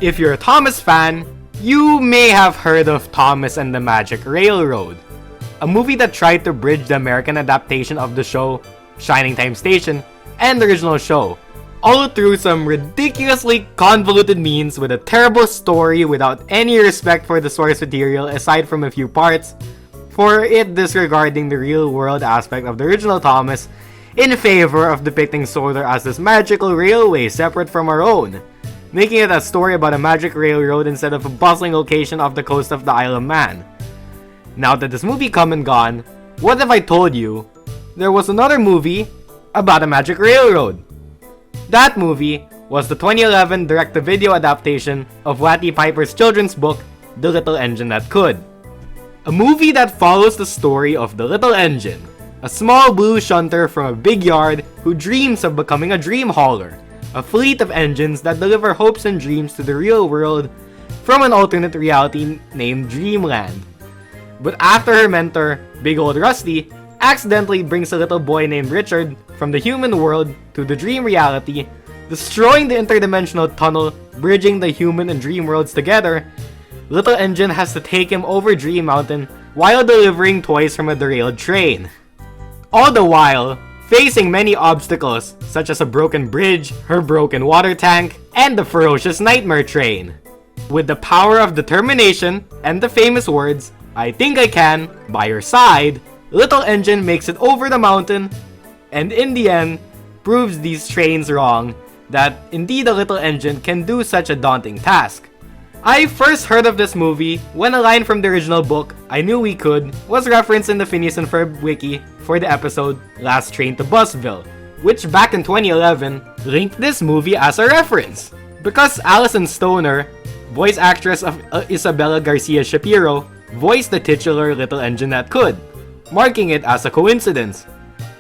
If you're a Thomas fan, you may have heard of Thomas and the Magic Railroad, a movie that tried to bridge the American adaptation of the show Shining Time Station and the original show, all through some ridiculously convoluted means with a terrible story without any respect for the source material aside from a few parts, for it disregarding the real-world aspect of the original Thomas in favor of depicting Sodor as this magical railway separate from our own, making it a story about a magic railroad instead of a bustling location off the coast of the Isle of Man. Now that this movie come and gone, what if I told you there was another movie about a magic railroad? That movie was the 2011 direct-to-video adaptation of Watty Piper's children's book, The Little Engine That Could. A movie that follows the story of the Little Engine, a small blue shunter from a big yard who dreams of becoming a dream hauler, a fleet of engines that deliver hopes and dreams to the real world from an alternate reality named Dreamland. But after her mentor, Big Old Rusty, accidentally brings a little boy named Richard from the human world to the dream reality, destroying the interdimensional tunnel bridging the human and dream worlds together, Little Engine has to take him over Dream Mountain while delivering toys from a derailed train. All the while, facing many obstacles such as a broken bridge, her broken water tank, and the ferocious nightmare train. With the power of determination and the famous words, "I think I can," by your side, Little Engine makes it over the mountain, and in the end, proves these trains wrong, that indeed a Little Engine can do such a daunting task. I first heard of this movie when a line from the original book, I Knew We Could, was referenced in the Phineas and Ferb wiki for the episode Last Train to Buzzville, which back in 2011 linked this movie as a reference. Because Alison Stoner, voice actress of Isabella Garcia Shapiro, voiced the titular Little Engine That Could, marking it as a coincidence.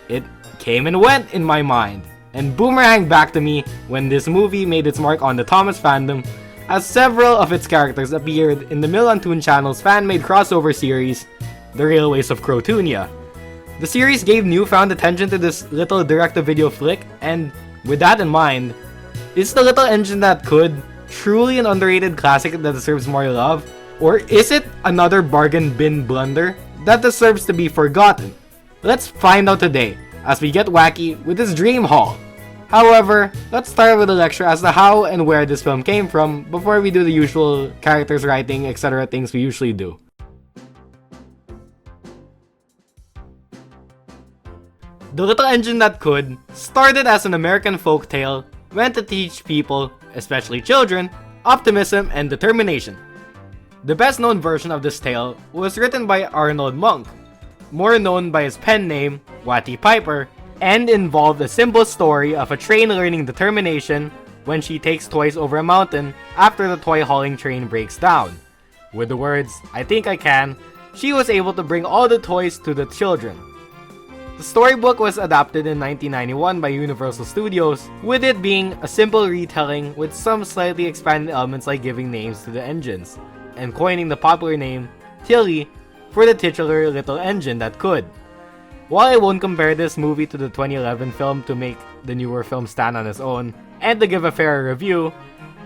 It came and went in my mind, and boomeranged back to me when this movie made its mark on the Thomas fandom, as several of its characters appeared in the Millantoon Channel's fan-made crossover series, The Railways of Crotoonia. The series gave newfound attention to this little direct-to-video flick, and with that in mind, is The Little Engine That Could truly an underrated classic that deserves more love? Or is it another bargain bin blunder that deserves to be forgotten? Let's find out today as we get wacky with this dream haul. However, let's start with a lecture as to how and where this film came from before we do the usual characters writing etc. things we usually do. The Little Engine That Could started as an American folktale meant to teach people, especially children, optimism and determination. The best known version of this tale was written by Arnold Monk, more known by his pen name, Watty Piper, and involved a simple story of a train learning determination when she takes toys over a mountain after the toy hauling train breaks down. With the words, "I think I can," she was able to bring all the toys to the children. The storybook was adapted in 1991 by Universal Studios, with it being a simple retelling with some slightly expanded elements like giving names to the engines, and coining the popular name, Tilly, for the titular Little Engine That Could. While I won't compare this movie to the 2011 film to make the newer film stand on its own, and to give a fair review,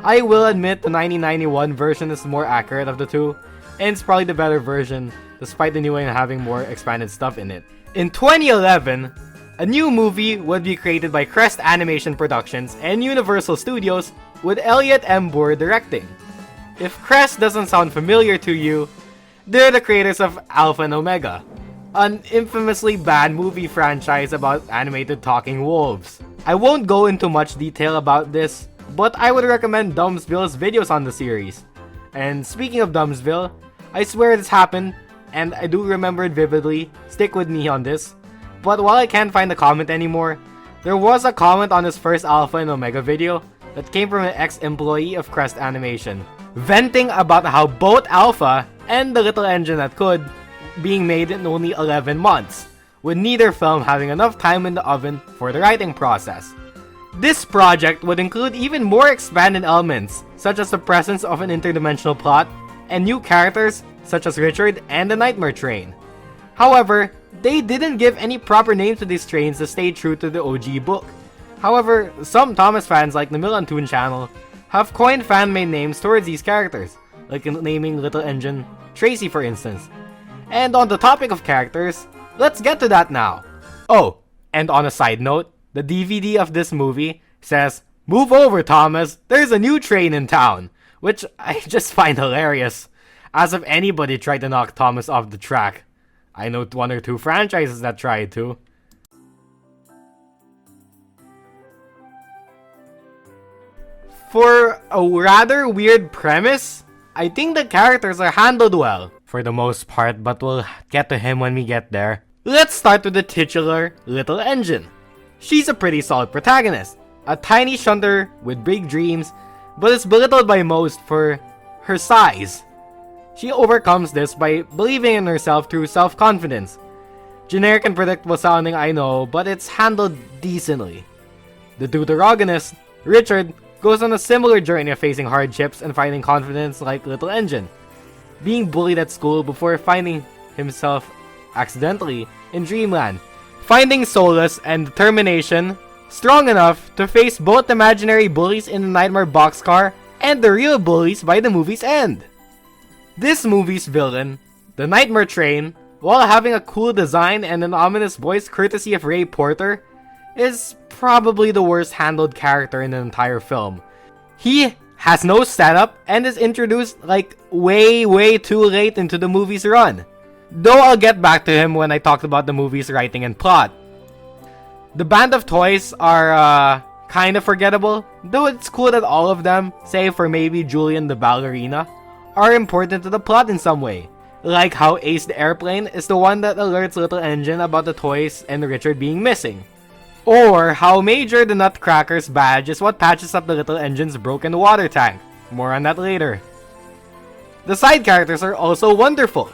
I will admit the 1991 version is more accurate of the two, and it's probably the better version, despite the new one having more expanded stuff in it. In 2011, a new movie would be created by Crest Animation Productions and Universal Studios, with Elliot M. Boer directing. If Crest doesn't sound familiar to you, they're the creators of Alpha and Omega, an infamously bad movie franchise about animated talking wolves. I won't go into much detail about this, but I would recommend Dumbsville's videos on the series. And speaking of Dumbsville, I swear this happened, and I do remember it vividly, stick with me on this. But while I can't find the comment anymore, there was a comment on his first Alpha and Omega video that came from an ex-employee of Crest Animation, venting about how both Alpha and The Little Engine That Could being made in only 11 months, with neither film having enough time in the oven for the writing process. This project would include even more expanded elements, such as the presence of an interdimensional plot, and new characters such as Richard and the Nightmare Train. However, they didn't give any proper names to these trains to stay true to the OG book. However, some Thomas fans like the Millantoon Channel have coined fan-made names towards these characters, like naming Little Engine Tracy for instance. And on the topic of characters, let's get to that now. Oh, and on a side note, the DVD of this movie says, "Move over, Thomas, there's a new train in town," which I just find hilarious, as if anybody tried to knock Thomas off the track. I know one or two franchises that tried to. For a rather weird premise, I think the characters are handled well, for the most part, but we'll get to him when we get there. Let's start with the titular Little Engine. She's a pretty solid protagonist, a tiny shunter with big dreams, but is belittled by most for her size. She overcomes this by believing in herself through self-confidence. Generic and predictable sounding, I know, but it's handled decently. The deuteragonist, Richard, goes on a similar journey of facing hardships and finding confidence like Little Engine, being bullied at school before finding himself accidentally in Dreamland, finding solace and determination strong enough to face both imaginary bullies in the Nightmare boxcar and the real bullies by the movie's end. This movie's villain, the Nightmare Train, while having a cool design and an ominous voice courtesy of Ray Porter, is probably the worst handled character in the entire film. He has no setup and is introduced like way too late into the movie's run. Though I'll get back to him when I talked about the movie's writing and plot. The band of toys are kinda forgettable, though it's cool that all of them, save for maybe Julian the ballerina, are important to the plot in some way. Like how Ace the airplane is the one that alerts Little Engine about the toys and Richard being missing. Or how Major the Nutcracker's badge is what patches up the Little Engine's broken water tank. More on that later. The side characters are also wonderful.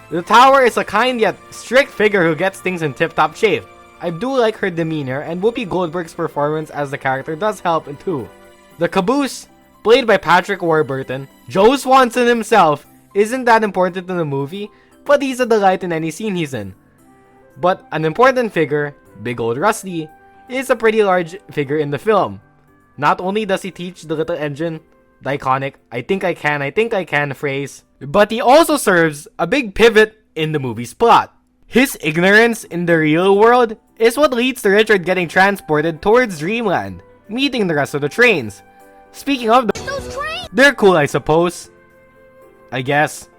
The Tower is a kind yet strict figure who gets things in tip-top shape. I do like her demeanor, and Whoopi Goldberg's performance as the character does help too. The Caboose, played by Patrick Warburton, Joe Swanson himself, isn't that important in the movie, but he's a delight in any scene he's in. But an important figure, Big Old Rusty, is a pretty large figure in the film. Not only does he teach the Little Engine the iconic I think I can phrase, but he also serves a big pivot in the movie's plot. His ignorance in the real world is what leads to Richard getting transported towards Dreamland, meeting the rest of the trains. Speaking of those trains, they're cool I suppose. I guess.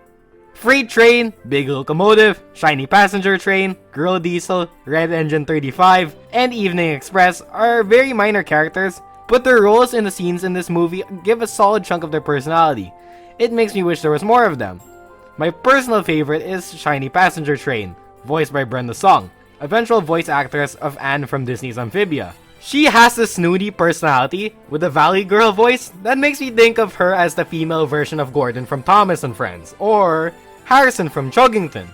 Freight train, big locomotive, shiny passenger train, girl diesel, red engine 35, and evening express are very minor characters, but their roles in the scenes in this movie give a solid chunk of their personality. It makes me wish there was more of them. My personal favorite is Shiny Passenger Train, voiced by Brenda Song, eventual voice actress of Anne from Disney's Amphibia. She has a snooty personality with a Valley Girl voice that makes me think of her as the female version of Gordon from Thomas and Friends, or Harrison from Chuggington.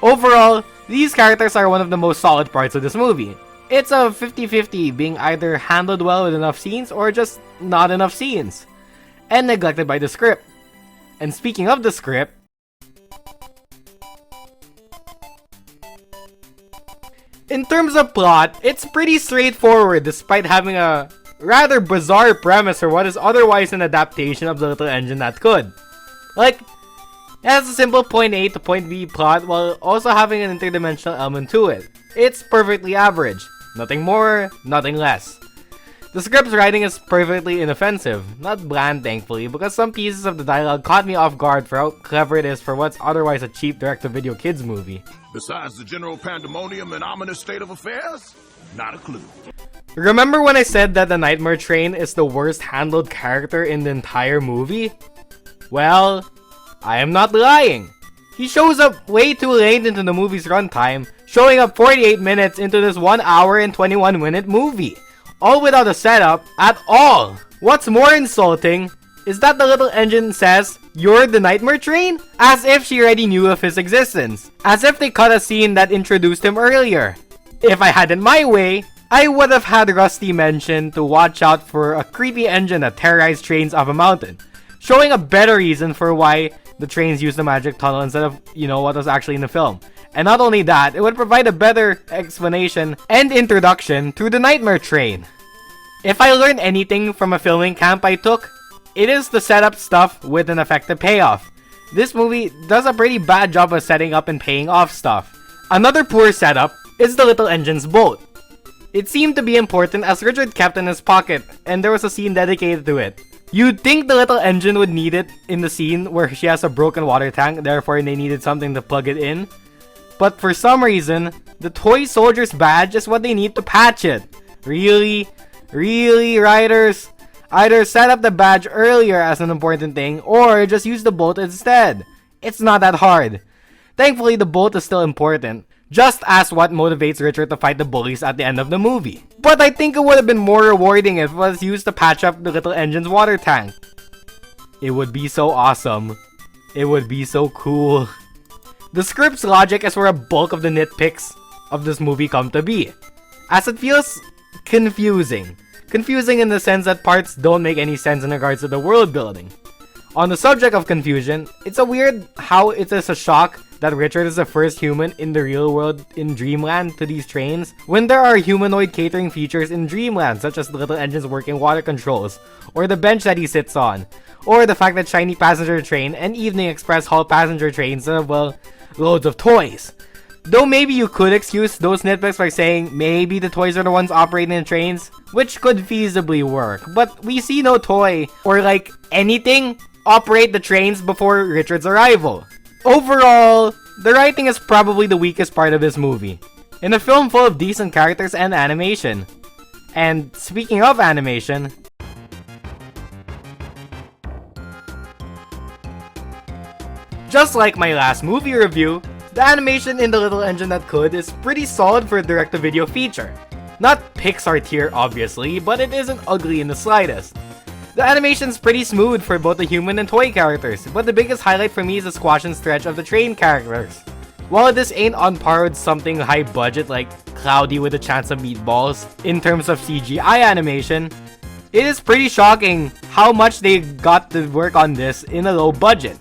Overall, these characters are one of the most solid parts of this movie. It's a 50-50, being either handled well with enough scenes or just not enough scenes, and neglected by the script. And speaking of the script, in terms of plot, it's pretty straightforward despite having a rather bizarre premise for what is otherwise an adaptation of the Little Engine that could. Like, it has a simple point A to point B plot while also having an interdimensional element to it. It's perfectly average. Nothing more, nothing less. The script's writing is perfectly inoffensive, not bland thankfully, because some pieces of the dialogue caught me off guard for how clever it is for what's otherwise a cheap direct-to-video kids movie. Besides the general pandemonium and ominous state of affairs, not a clue. Remember when I said that the Nightmare Train is the worst handled character in the entire movie? Well, I am not lying. He shows up way too late into the movie's runtime, showing up 48 minutes into this 1 hour and 21 minute movie. All without a setup at all. What's more insulting is that the Little Engine says, "You're the Nightmare Train?" As if she already knew of his existence. As if they cut a scene that introduced him earlier. If I had it my way, I would have had Rusty mention to watch out for a creepy engine that terrorized trains up a mountain, showing a better reason for why the trains use the magic tunnel instead of, what was actually in the film. And not only that, it would provide a better explanation and introduction to the Nightmare Train. If I learned anything from a filming camp I took, It is the setup stuff with an effective payoff. This movie does a pretty bad job of setting up and paying off stuff. Another poor setup is the little engine's boat. It seemed to be important as Richard kept in his pocket, and there was a scene dedicated to it. You'd think the little engine would need it in the scene where she has a broken water tank, therefore they needed something to plug it in. But for some reason, the toy soldier's badge is what they need to patch it. Really, writers? Either set up the badge earlier as an important thing, or just use the boat instead. It's not that hard. Thankfully, the boat is still important. Just as what motivates Richard to fight the bullies at the end of the movie. But I think it would have been more rewarding if it was used to patch up the little engine's water tank. It would be so awesome. It would be so cool. The script's logic is where a bulk of the nitpicks of this movie come to be, as it feels confusing. Confusing in the sense that parts don't make any sense in regards to the world building. On the subject of confusion, it's a weird how it is a shock that Richard is the first human in the real world in Dreamland to these trains, when there are humanoid catering features in Dreamland, such as the little engine's working water controls, or the bench that he sits on, or the fact that Shiny Passenger Train and Evening Express haul passenger trains and, well, loads of toys. Though maybe you could excuse those nitpicks by saying maybe the toys are the ones operating the trains, which could feasibly work, but we see no toy, or like anything, operate the trains before Richard's arrival. Overall, the writing is probably the weakest part of this movie, in a film full of decent characters and animation. And speaking of animation, just like my last movie review, the animation in The Little Engine That Could is pretty solid for a direct-to-video feature. Not Pixar tier obviously, but it isn't ugly in the slightest. The animation's pretty smooth for both the human and toy characters, but the biggest highlight for me is the squash and stretch of the train characters. While this ain't on par with something high budget like Cloudy with a Chance of Meatballs in terms of CGI animation, it is pretty shocking how much they got to work on this in a low budget.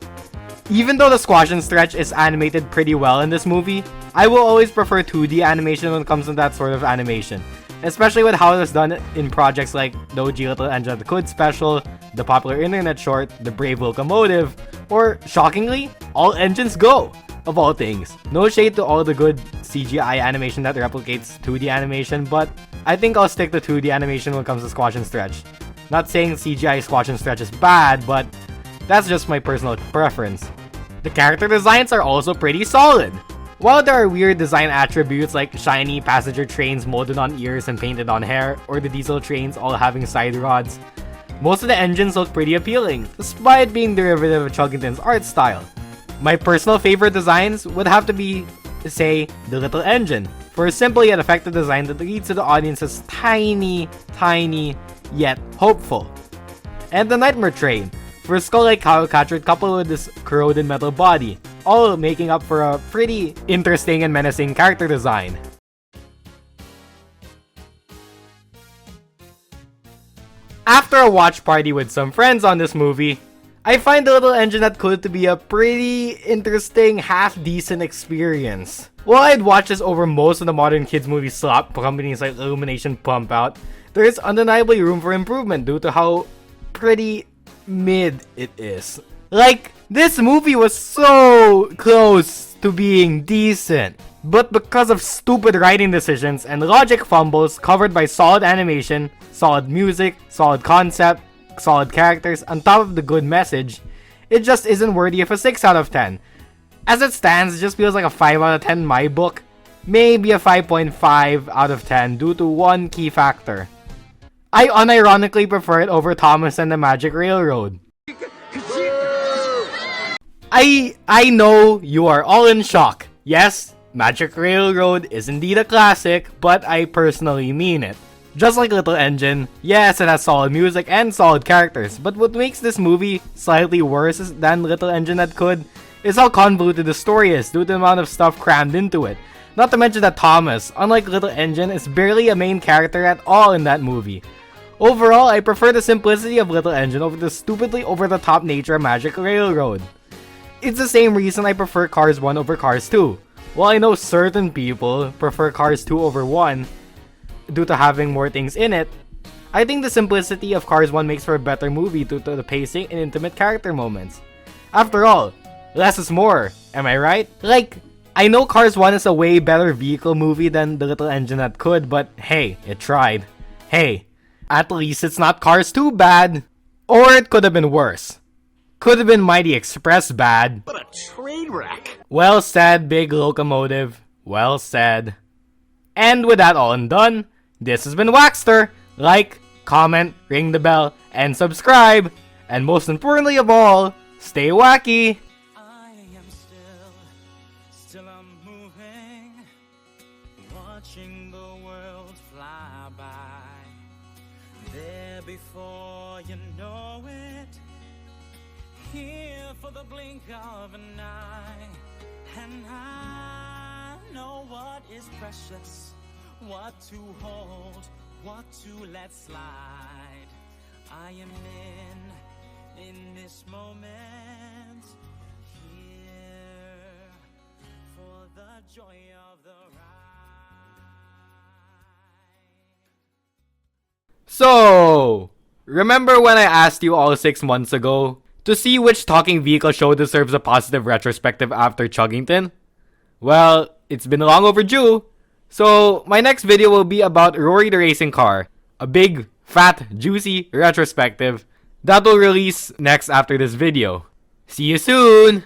Even though the squash and stretch is animated pretty well in this movie, I will always prefer 2D animation when it comes to that sort of animation. Especially with how it was done in projects like the OG Little Engine That Could special, the popular internet short, The Brave Locomotive, or, shockingly, All Engines Go, of all things. No shade to all the good CGI animation that replicates 2D animation, but I think I'll stick to 2D animation when it comes to squash and stretch. Not saying CGI squash and stretch is bad, but that's just my personal preference. The character designs are also pretty solid. While there are weird design attributes like shiny passenger trains molded on ears and painted on hair, or the diesel trains all having side rods, most of the engines look pretty appealing, despite being derivative of Chuggington's art style. My personal favorite designs would have to be, say, the Little Engine, for a simple yet effective design that leads to the audience as tiny, yet hopeful. And the Nightmare Train, for a skull-like cowcatcher coupled with this corroded metal body, all making up for a pretty interesting and menacing character design. After a watch party with some friends on this movie, I find The Little Engine That Could to be a pretty interesting, half-decent experience. While I'd watched this over most of the modern kids movie slop companies like Illumination pump out, there is undeniably room for improvement due to how pretty mid it is. Like, this movie was so close to being decent, but because of stupid writing decisions and logic fumbles covered by solid animation, solid music, solid concept, solid characters, on top of the good message, it just isn't worthy of a 6 out of 10. As it stands, it just feels like a 5 out of 10 in my book, maybe a 5.5 out of 10 due to one key factor. I unironically prefer it over Thomas and the Magic Railroad. I know you are all in shock. Yes, Magic Railroad is indeed a classic, but I personally mean it. Just like Little Engine, yes, it has solid music and solid characters, but what makes this movie slightly worse than Little Engine That Could is how convoluted the story is due to the amount of stuff crammed into it. Not to mention that Thomas, unlike Little Engine, is barely a main character at all in that movie. Overall, I prefer the simplicity of Little Engine over the stupidly over-the-top nature of Magic Railroad. It's the same reason I prefer Cars 1 over Cars 2. While I know certain people prefer Cars 2 over 1 due to having more things in it, I think the simplicity of Cars 1 makes for a better movie due to the pacing and intimate character moments. After all, less is more, am I right? Like, I know Cars 1 is a way better vehicle movie than The Little Engine That Could, but hey, it tried. Hey, at least it's not Cars 2 bad. Or it could have been worse. Could have been Mighty Express bad. What a train wreck! Well said, Big Locomotive. Well said. And with that all and done, this has been Waxter. Like, comment, ring the bell, and subscribe. And most importantly of all, stay wacky. I am still I'm moving, watching the world fly by. There before you know it, here for the blink of an eye. And I know what is precious, what to hold, what to let slide. I am in this moment, here for the joy of the ride. So, remember when I asked you all 6 months ago to see which talking vehicle show deserves a positive retrospective after Chuggington? Well, it's been long overdue. So, my next video will be about Rory the Racing Car. A big, fat, juicy retrospective that will release next after this video. See you soon!